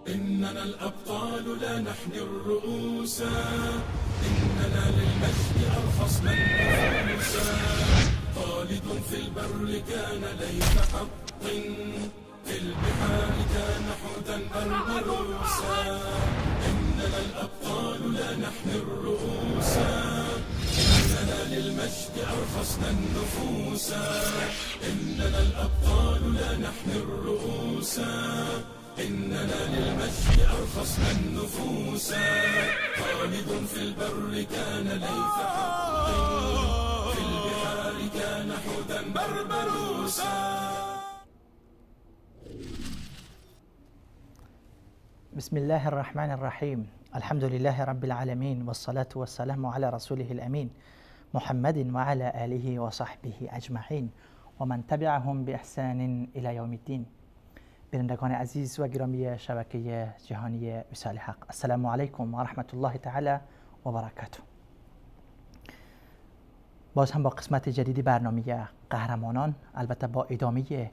إننا الأبطال لا نحني الرؤوس، إننا للمجد أرخصنا النفوس. خالد في البر كان ليث حق، في البحار كان حوتا بربروسا. إننا الأبطال لا نحني الرؤوس، إننا للمجد أرخصنا النفوس. إننا الأبطال لا نحني الرؤوس، إننا للمجد أرخصنا النفوس. خالد في البر كان ليث حق، في البحار كان حوتا بربروسا. بسم الله الرحمن الرحيم. الحمد لله رب العالمين، والصلاة والسلام على رسوله الأمين محمد وعلى آله وصحبه أجمعين و من تبعهم بإحسان إلى يوم الدين. بینندگان عزیز و گرامی شبکه جهانی وصال حق، السلام علیکم و رحمت الله تعالی و برکاته. باز هم با قسمت جدیدی برنامه قهرمانان، البته با ادامه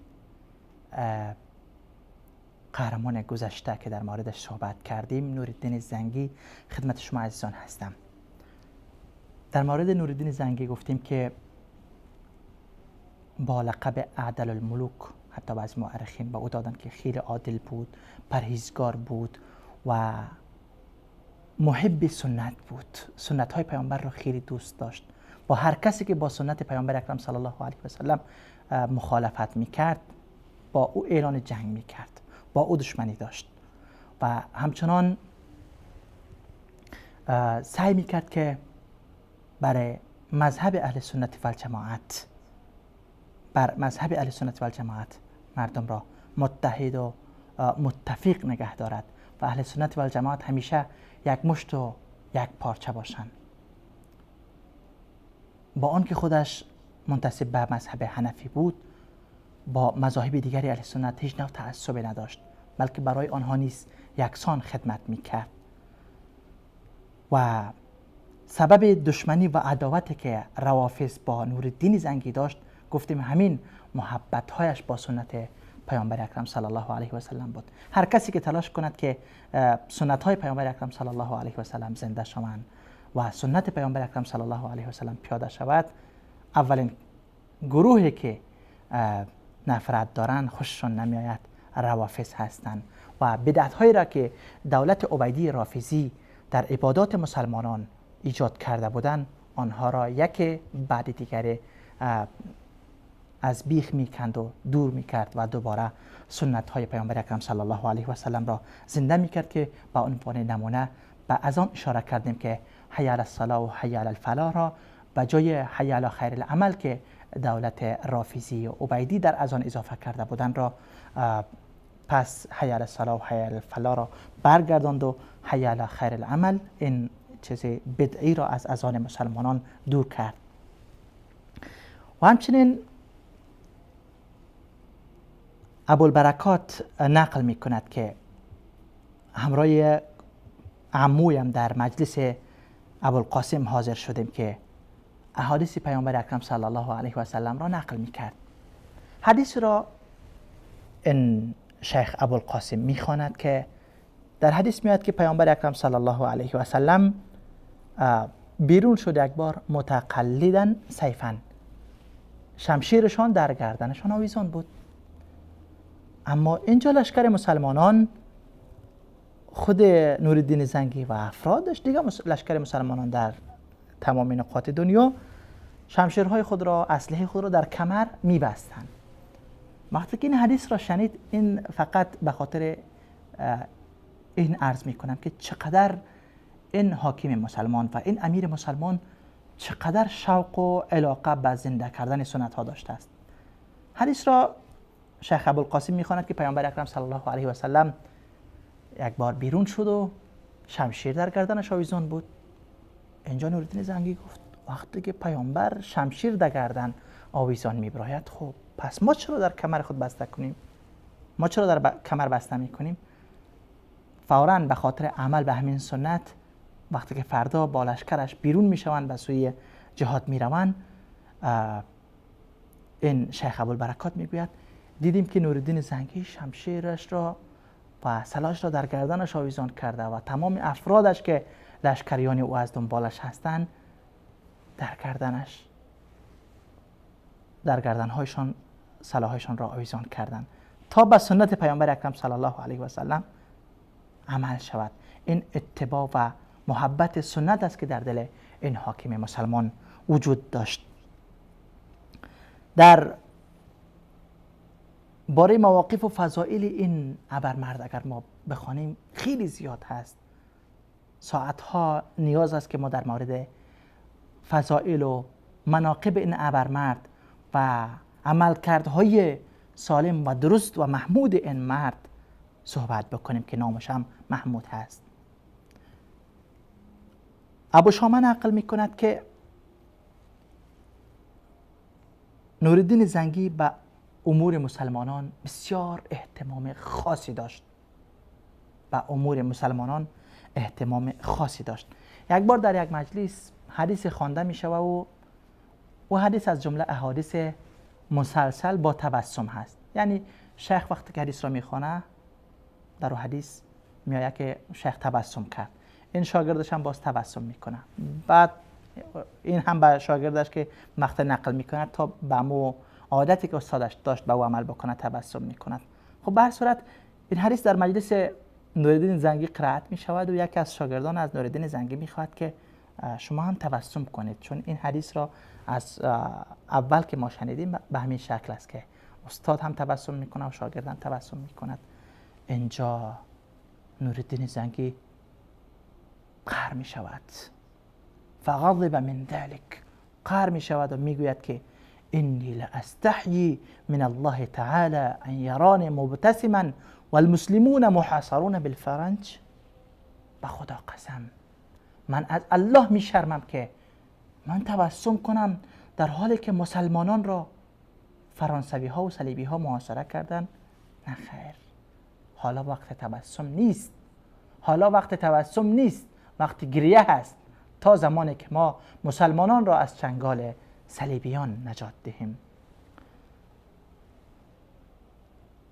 قهرمان گذشته که در موردش صحبت کردیم، نورالدین زنگی، خدمت شما عزیزان هستم. در مورد نورالدین زنگی گفتیم که با لقب اعدل الملوک، حتی بعضی مورخین با او دادن که خیلی عادل بود، پرهیزگار بود و محب سنت بود. سنت های پیامبر را خیلی دوست داشت. با هر کسی که با سنت پیامبر اکرم صلی الله علیه و سلم مخالفت میکرد، با او اعلان جنگ میکرد، با او دشمنی داشت و همچنان سعی میکرد که برای مذهب اهل سنت و الجماعت، مردم را متحد و متفق نگه دارد و اهل سنت و الجماعت همیشه یک مشت و یک پارچه باشند. با آنکه خودش منتسب به مذهب حنفی بود، با مذاهب دیگری اهل سنت هیچ نوع تعصبی نداشت، بلکه برای آنها نیز یکسان خدمت میکرد. و سبب دشمنی و عداوتی که روافض با نورالدین زنگی داشت، گفتیم همین محبت‌هایش با سنت پیامبر اکرم صلی الله علیه و سلم بود. هر کسی که تلاش کند که سنت‌های پیامبر اکرم صلی الله علیه و سلم زنده شوند و سنت پیامبر اکرم صلی الله علیه و سلم پیاده شود، اولین گروهی که نفرت دارند خوششون نمیآید روافض هستند و بدعت‌هایی را که دولت عبیدی رافضی در عبادات مسلمانان ایجاد کرده بودند، آنها را یک بعد دیگر از بیخ میکند و دور میکرد و دوباره سنت های پیامبر اکرم صلی الله علیه و سلم را زنده میکرد که با عنوان نمونه به از آن اشاره کردیم که حی علی الصلاة و حی علی الفلاح را به جای حی علی خیر العمل که دولت رافضی و عبیدی در از آن اضافه کرده بودند را پس حی علی الصلاة و حی علی الفلاح را برگرداند و حی علی خیر العمل، این چیز بدعی را از اذان مسلمانان دور کرد. و همچنین ابوالبرکات نقل می کند که همراه عمویم در مجلس ابوالقاسم حاضر شدیم که احادیث پیامبر اکرم صلی الله علیه و سلم را نقل می کرد. حدیث را این شیخ ابوالقاسم می خواند که در حدیث میاد که پیامبر اکرم صلی الله علیه و سلم بیرون شد یک بار متقلداً سیفاً، شمشیرشان در گردنشان آویزان بود. اما اینجا لشکر مسلمانان، خود نورالدین زنگی و افرادش دیگه، لشکر مسلمانان در تمام نقاط دنیا شمشیرهای خود را، اسلحه خود را در کمر میبستند. وقتی که این حدیث را شنید، این فقط به خاطر این عرض میکنم که چقدر این حاکم مسلمان و این امیر مسلمان چقدر شوق و علاقه به زنده کردن سنت ها داشته است. حدیث را شیخ ابوالقاسم میخواند که پیامبر اکرم صلی الله علیه و سلم یک بار بیرون شد و شمشیر در گردنش آویزان بود. اینجا نورالدین زنگی گفت وقتی که پیامبر شمشیر در گردن آویزان میبراید، خب پس ما چرا در کمر خود بسته کنیم؟ ما چرا در کمر بسته میکنیم؟ فوراً به خاطر عمل به همین سنت، وقتی که فردا با لشکرش بیرون میشوند به سوی جهاد میروند، این شیخ ابوالبرکات میگوید دیدیم که نورالدین زنگی شمشیرش را و سلاحش را در گردنش آویزان کرده و تمام افرادش که لشکریان او از دنبالش هستند در گردنهایشان سلاحشان را آویزان کردند تا به سنت پیامبر اکرم صلی الله علیه و سلم عمل شود. این اتباع و محبت سنت است که در دل این حاکم مسلمان وجود داشت. در باره مواقف و فضائل این ابرمرد اگر ما بخوانیم خیلی زیاد هست. ساعتها نیاز است که ما در مورد فضائل و مناقب این ابرمرد و عملکردهای سالم و درست و محمود این مرد صحبت بکنیم که نامش هم محمود هست. ابو شامه نقل میکند که نورالدین زنگی به امور مسلمانان بسیار اهتمام خاصی داشت. یک بار در یک مجلس حدیث خوانده می شود و حدیث از جمله احادیث مسلسل با تبسم هست. یعنی شیخ وقتی که حدیث را میخوانه در اون حدیث میآید که شیخ تبسم کرد، این شاگردش هم باز تبسم میکنه، بعد این هم به شاگردش که مقطع نقل میکنه تا به مو عادتی که استادش داشت به او عمل بکنه تبسم میکند. خب به هر صورت این حدیث در مجلس نورالدین زنگی قرائت می شود و یکی از شاگردان از نورالدین زنگی می خواهد که شما هم تبسم کنید، چون این حدیث را از اول که ما شنیدیم به همین شکل است که استاد هم تبسم میکنه و شاگرد هم تبسم میکند. اینجا نورالدین زنگی قهر می شود، فغضب من ذلك، قهر می شود و میگوید که اینی لاستحیی من الله تعالی ان یرانی مبتسما والمسلمون محاصرون بالفرنج. به خدا قسم من از الله می شرمم که من تبسم کنم در حالی که مسلمانان را فرانسوی ها و صلیبی ها محاصره کردن. نه خیر، حالا وقت تبسم نیست، وقت گریه هست تا زمانی که ما مسلمانان را از چنگال صلیبیان نجات دهیم.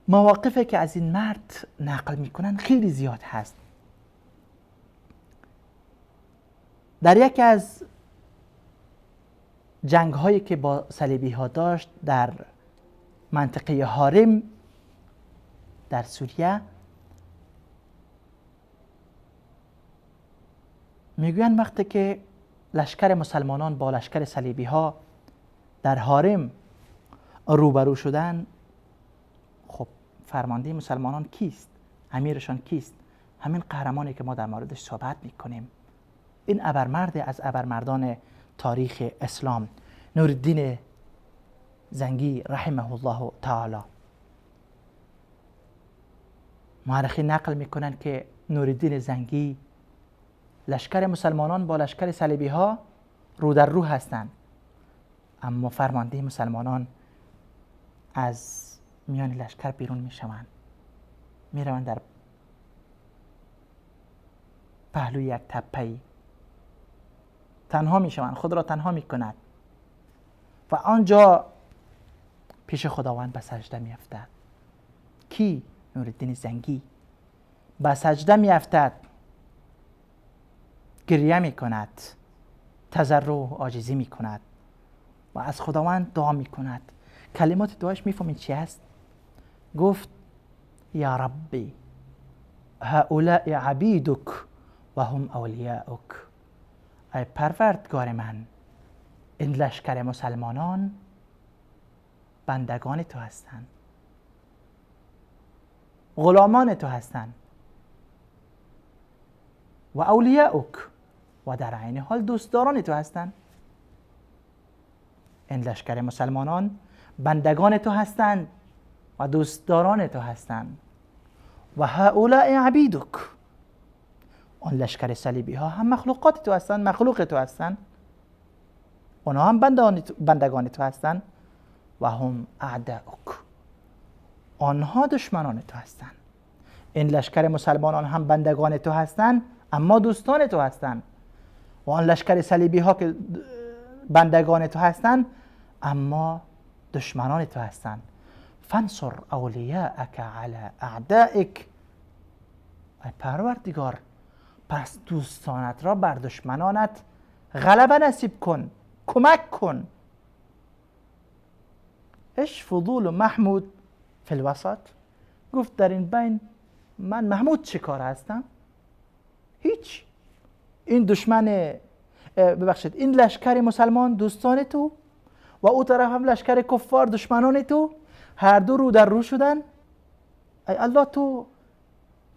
مواقفی که از این مرد نقل میکنن خیلی زیاد هست. در یکی از جنگ هایی که با صلیبی ها داشت در منطقه هارم در سوریه، میگوین وقتی که لشکر مسلمانان با لشکر صلیبی ها در هارم روبرو شدن، خب فرمانده مسلمانان کیست؟ امیرشان کیست؟ همین قهرمانی که ما در موردش صحبت میکنیم، این ابرمرد از ابرمردان تاریخ اسلام، نورالدین زنگی رحمه الله تعالی. مورخین نقل میکنن که نورالدین زنگی لشکر مسلمانان با لشکر صلیبی ها رو در رو هستند، اما فرمانده مسلمانان از میان لشکر بیرون میشوند، میروند در پهلوی یک تپه‌ای تنها میشوند، خود را تنها میکند و آنجا پیش خداوند به سجده میافتد. کی؟ نورالدین زنگی به سجده میافتد، گریه میکند، تضرع و عاجزی میکند و از خداوند دعا میکند. کلمات دعاش میفهمید چی است؟ گفت یا ربی هؤلاء عبیدک و هم اولیاؤک. ای پروردگار من، این لشکر مسلمانان بندگان تو هستند، غلامان تو هستند، و اولیاؤک و در عین حال دوستداران تو هستند. این لشکر مسلمانان بندگان تو هستند و دوستداران تو هستند. و هؤلاء عبیدک، اون لشکر صلیبی ها هم مخلوقات تو هستند، مخلوق تو هستند، اونا هم بندگان تو هستند. و هم اعداؤک، آنها دشمنان تو هستند. این لشکر مسلمانان هم بندگان تو هستند اما دوستان تو هستند، و آن لشکر صلیبی ها که بندگان تو هستند اما دشمنان تو هستند. فانصر اولیاءک علی اعدائک ای پروردگار، پس دوستانت را بر دشمنانت غلبه نصیب کن، کمک کن. اش فضول و محمود فی الوسط؟ گفت در این بین من محمود چه کار هستم؟ هیچ. این دشمن، ببخشید، این لشکر مسلمان دوستان تو و او طرف هم لشکر کفار دشمنان تو، هر دو رو در رو شدن. ای الله، تو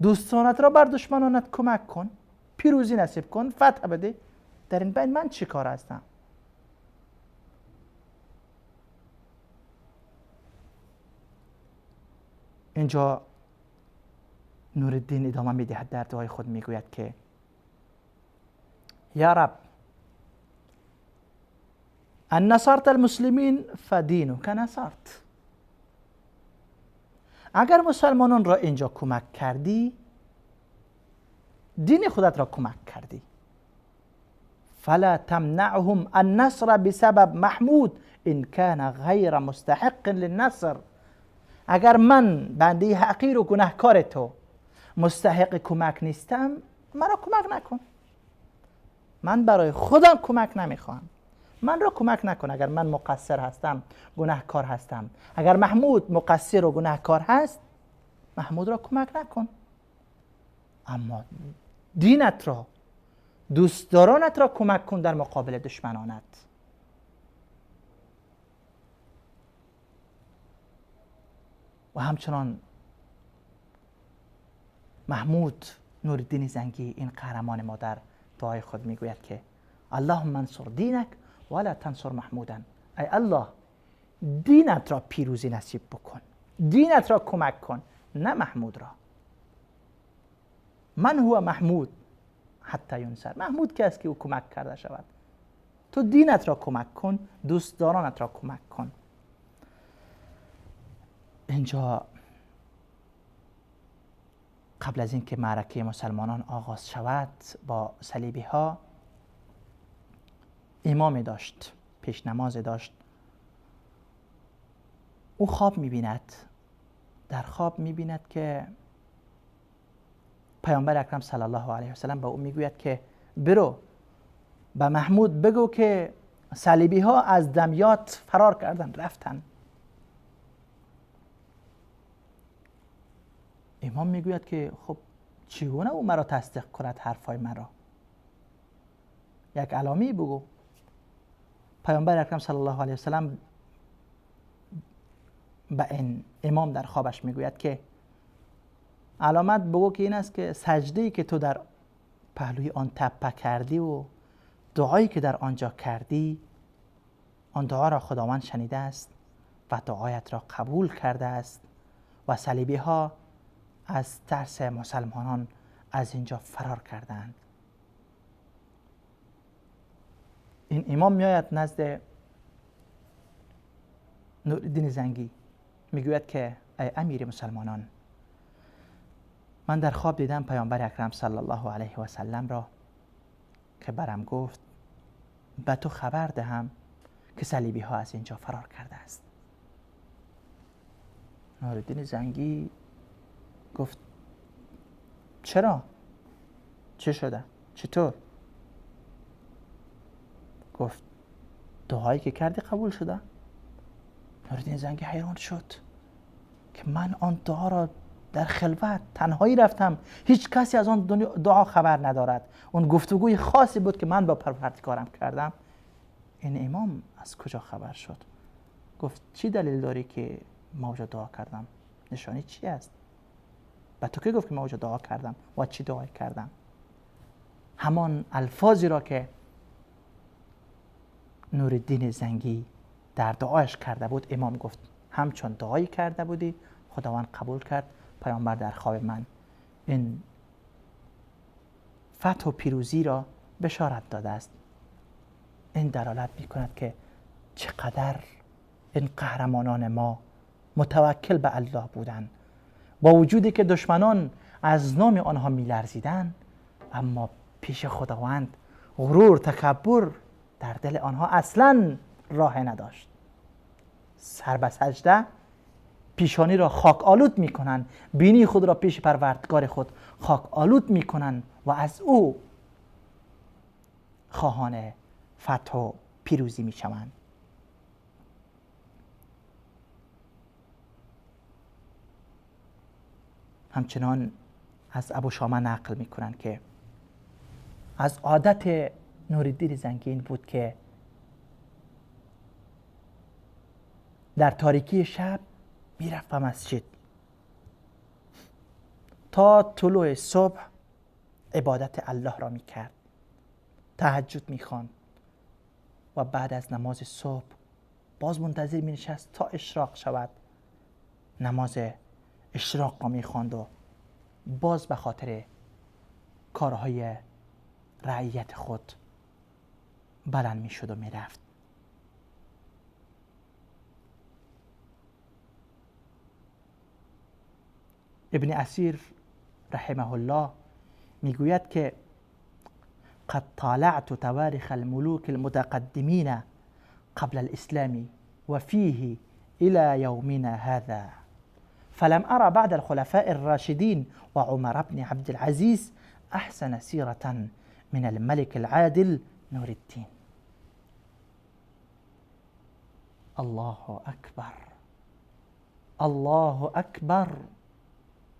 دوستانت را بر دشمنانت کمک کن، پیروزی نصیب کن، فتح بده. در این بین من چی کار هستم؟ اینجا نورالدین ادامه میدهد، در دعای خود میگوید که یا رب، ان نصرت المسلمین فدینک نصرت. اگر مسلمانان را اینجا کمک کردی، دین خودت را کمک کردی. فلا تمنعهم النصر بسبب محمود ان کان غیر مستحق للنصر. اگر من بنده حقیر و گناهکار تو مستحق کمک نیستم، مرا کمک نکن. من برای خودم کمک نمیخوام، من را کمک نکن. اگر من مقصر هستم، گناهکار هستم، اگر محمود مقصر و گناهکار هست، محمود را کمک نکن. اما دینت را، دوستدارانت را کمک کن در مقابل دشمنانت. و همچنان محمود نورالدین زنگی، این قهرمان ما، در دعای خود میگوید که اللهم انصر دینک ولا تنصر محمودا. ای الله، دینت را پیروزی نصیب بکن، دینت را کمک کن، نه محمود را. من هو محمود حتی ینصر. محمود که است که او کمک کرده شود. تو دینت را کمک کن، دوستدارانت را کمک کن. اینجا قبل از اینکه معرکه مسلمانان آغاز شود با صلیبی ها، امامی داشت، پیش نماز داشت. او خواب می‌بیند. در خواب می‌بیند که پیامبر اکرم صلی الله علیه و سلم به او میگوید که برو به محمود بگو که صلیبی ها از دمیات فرار کردن، رفتن. امام میگوید که خب چگونه او مرا تصدیق کند حرفای مرا؟ یک علامی بگو. پیامبر اکرم صلی الله علیه و سلم به این امام در خوابش میگوید که علامت بگو که این است که سجده‌ای که تو در پهلوی آن تپه کردی و دعایی که در آنجا کردی، آن دعا را خداوند شنیده است و دعایت را قبول کرده است و صلیبی ها از ترس مسلمانان از اینجا فرار کردند. این امام میآید نزد نورالدین زنگی، میگوید که ای امیر مسلمانان، من در خواب دیدم پیامبر اکرم صلی الله علیه و سلم را که برم گفت به تو خبر دهم که صلیبی ها از اینجا فرار کرده است. نورالدین زنگی گفت چرا؟ چه شده؟ چطور؟ گفت دعایی که کردی قبول شده. نورالدین زنگی حیران شد که من آن دعا را در خلوت تنهایی رفتم، هیچ کسی از آن دعا خبر ندارد. اون گفتگوی خاصی بود که من با پروردگارم کردم. این امام از کجا خبر شد؟ گفت چی دلیل داری که ما اونجا دعا کردم؟ نشانی چی است؟ به تو که گفت که ما اونجا دعا کردم و چی دعا کردم؟ همان الفاظی را که نورالدین زنگی در دعایش کرده بود، امام گفت همچون دعایی کرده بودی خداوند قبول کرد. پیامبر در خواب من این فتح و پیروزی را بشارت داده است. این دلالت می‌کند که چقدر این قهرمانان ما متوکل به الله بودند. با وجودی که دشمنان از نام آنها می‌لرزیدند، اما پیش خداوند غرور، تکبر در دل آنها اصلاً راه نداشت. سر به سجده پیشانی را خاک آلود می کنند، بینی خود را پیش پروردگار خود خاک آلود می کنند و از او خواهان فتح و پیروزی می شوند. همچنان از ابو شامه نقل می کنند که از عادت نورالدین زنگی این بود که در تاریکی شب می رفت به مسجد تا طلوع صبح عبادت الله را می کرد، تهجد می خواند و بعد از نماز صبح باز منتظر می نشست تا اشراق شود، نماز اشراق را می خواند و باز به خاطر کارهای رعیت خود بلند می شد و می رفت. ابن اسیر رحمه الله میگوید که قد طالعت تواریخ الملوك المتقدمین قبل الاسلام وفيه الى يومنا هذا فلم ارى بعد الخلفاء الراشدين وعمر بن عبد العزيز احسن سيرة من الملك العادل نور الدين. الله اکبر، الله اکبر.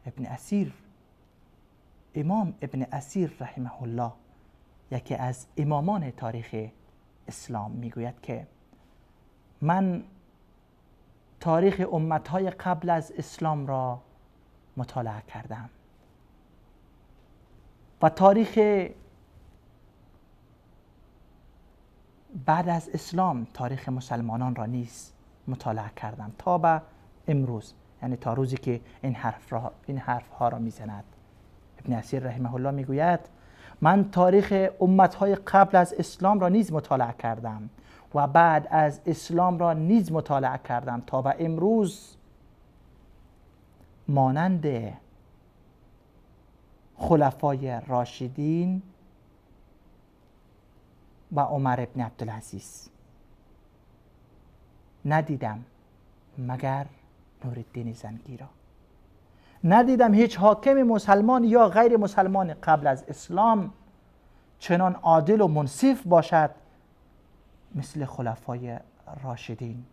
ابن اسیر، امام ابن اسیر رحمه الله، یکی از امامان تاریخ اسلام، میگوید که من تاریخ امتهای قبل از اسلام را مطالعه کردم و تاریخ بعد از اسلام تاریخ مسلمانان را نیز مطالعه کردم تا به امروز، یعنی تا روزی که این حرف ها را میزند. ابن اسیر رحمه الله میگوید من تاریخ امتهای قبل از اسلام را نیز مطالعه کردم و بعد از اسلام را نیز مطالعه کردم تا به امروز مانند خلفای راشدین و عمر ابن عبدالعزیز ندیدم مگر نورالدین زنگی را. ندیدم هیچ حاکم مسلمان یا غیر مسلمان قبل از اسلام چنان عادل و منصف باشد مثل خلفای راشدین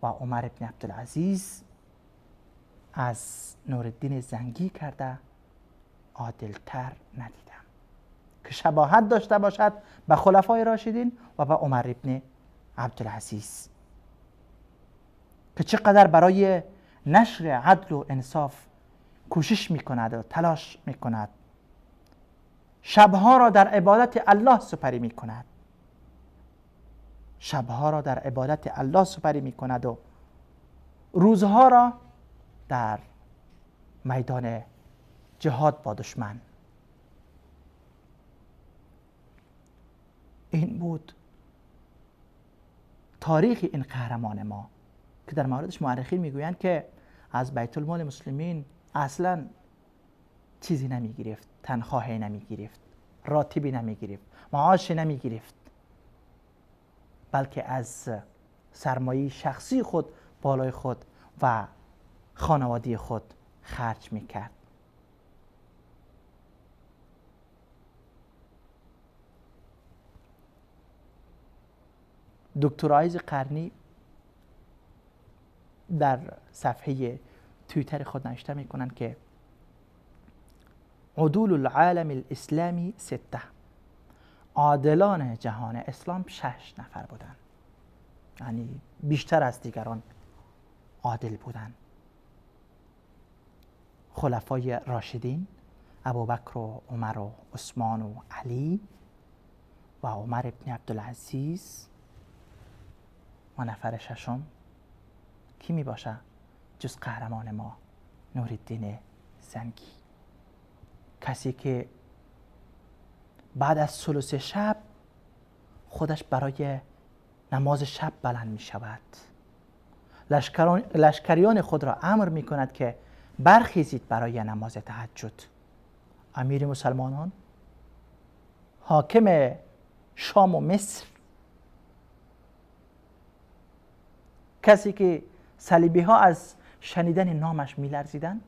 و عمر ابن عبدالعزیز. از نورالدین زنگی کرده عادلتر ندیدم که شباهت داشته باشد به خلفای راشدین و به عمر ابن عبدالعزیز، که چقدر برای نشر عدل و انصاف کوشش میکند و تلاش میکند، شبها را در عبادت الله سپری میکند، شبها را در عبادت الله سپری میکند و روزها را در میدان جهاد با دشمن. این بود تاریخ این قهرمان ما که در موردش مورخین میگویند که از بیت المال مسلمین اصلا چیزی نمیگرفت، تنخواهی نمیگرفت، راتبی نمیگرفت، معاشی نمیگرفت، بلکه از سرمایه شخصی خود، بالای خود و خانوادی خود خرج میکرد. دکتر عایض قرنی در صفحه توییتر خود نوشته میکنند که عدول العالم الاسلامی 6، عادلان جهان اسلام 6 نفر بودند، یعنی بیشتر از دیگران عادل بودند. خلفای راشدین ابوبکر و عمر و عثمان و علی و عمر ابن عبدالعزیز، و نفر ششم کی می باشه جز قهرمان ما نورالدین زنگی، کسی که بعد از ثلث شب خودش برای نماز شب بلند می شود، لشکریان خود را امر می کند که برخیزید برای نماز تهجد. امیر مسلمانان، حاکم شام و مصر، کسی که صلیبی ها از شنیدن نامش میلرزیدند،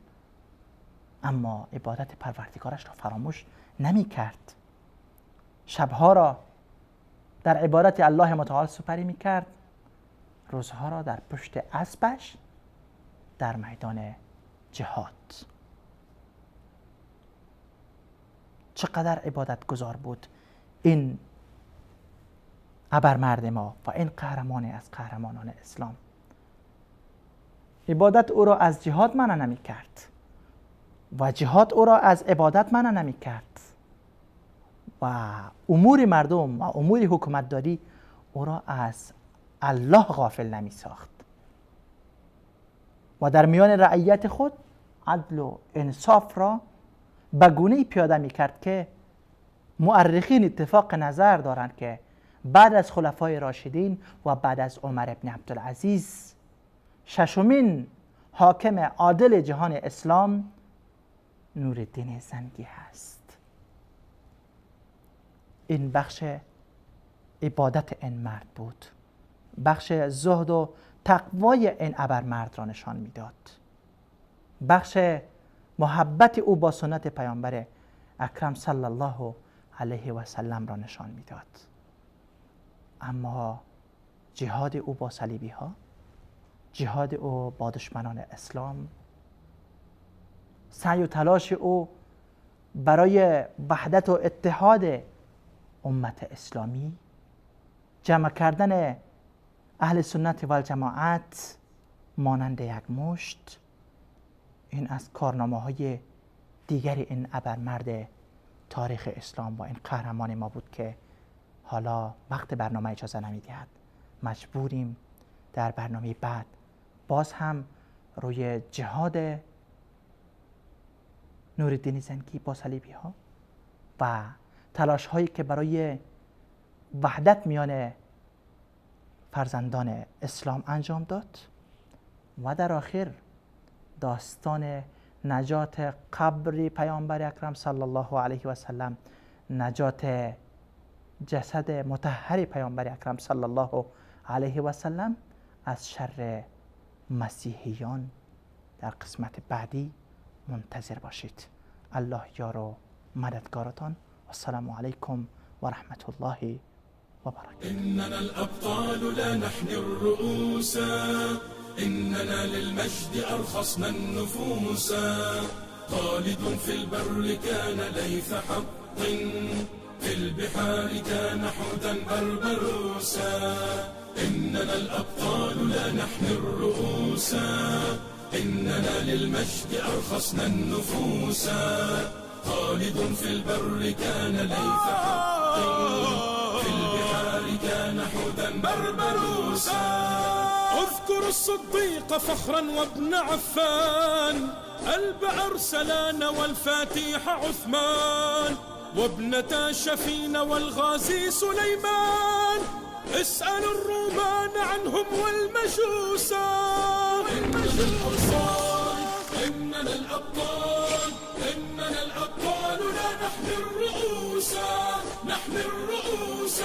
اما عبادت پروردگارش را فراموش نمی کرد. شبها را در عبادت الله متعال سپری می کرد، روزها را در پشت اسبش در میدان جهاد. چقدر عبادت گذار بود این ابرمرد ما و این قهرمان از قهرمانان اسلام. عبادت او را از جهاد منع نمی کرد و جهاد او را از عبادت منع نمی کرد و امور مردم و امور حکومتداری او را از الله غافل نمی ساخت و در میان رعیت خود عدل و انصاف را به گونه‌ای پیاده می کرد که مورخین اتفاق نظر دارند که بعد از خلفای راشدین و بعد از عمر ابن عبدالعزیز ششمین حاکم عادل جهان اسلام نورالدین زنگی هست. این بخش عبادت این مرد بود، بخش زهد و تقوای این ابرمرد را نشان میداد، بخش محبت او با سنت پیامبر اکرم صلی الله علیه و سلم را نشان میداد. اما جهاد او با صلیبی ها، جهاد او با دشمنان اسلام، سعی و تلاش او برای وحدت و اتحاد امت اسلامی، جمع کردن اهل سنت و الجماعت مانند یک مشت، این از کارنامه‌های دیگر این ابرمرد تاریخ اسلام و این قهرمان ما بود که حالا وقت برنامه اجازه نمی‌دهد. مجبوریم در برنامه بعد باز هم روی جهاد نورالدین زنگی با صلیبی ها و تلاش هایی که برای وحدت میان فرزندان اسلام انجام داد و در آخر داستان نجات قبر پیامبر اکرم صلی الله علیه و سلم، نجات جسد مطهر پیامبر اکرم صلی الله علیه و سلم از شر مسیحیان در قسمت بعدی منتظر باشید. الله یار و مددگارتان. السلام علیکم و رحمت الله و برکاته. إننا الأبطال لا نحني الرؤوس، إننا للمجد أرخصنا النفوس. خالد في البر كان ليث حق، في البحار كان حوتا بربروسا. إننا الأبطال لا نحني الرؤوس، إننا للمجد أرخصنا النفوس. خالد في البر كان ليث حق، في البحار كان حوتا بربروسا. اذكر الصديق فخرا وابن عفان، ألبع أرسلان والفاتيح عثمان، وابنتا شفين والغازي سليمان. اسأل الرومان عنهم والمجوسا. إننا الأبطال، إننا الأبطال، إننا الأبطال لا نحمي الرؤوس، نحمي الرؤوس.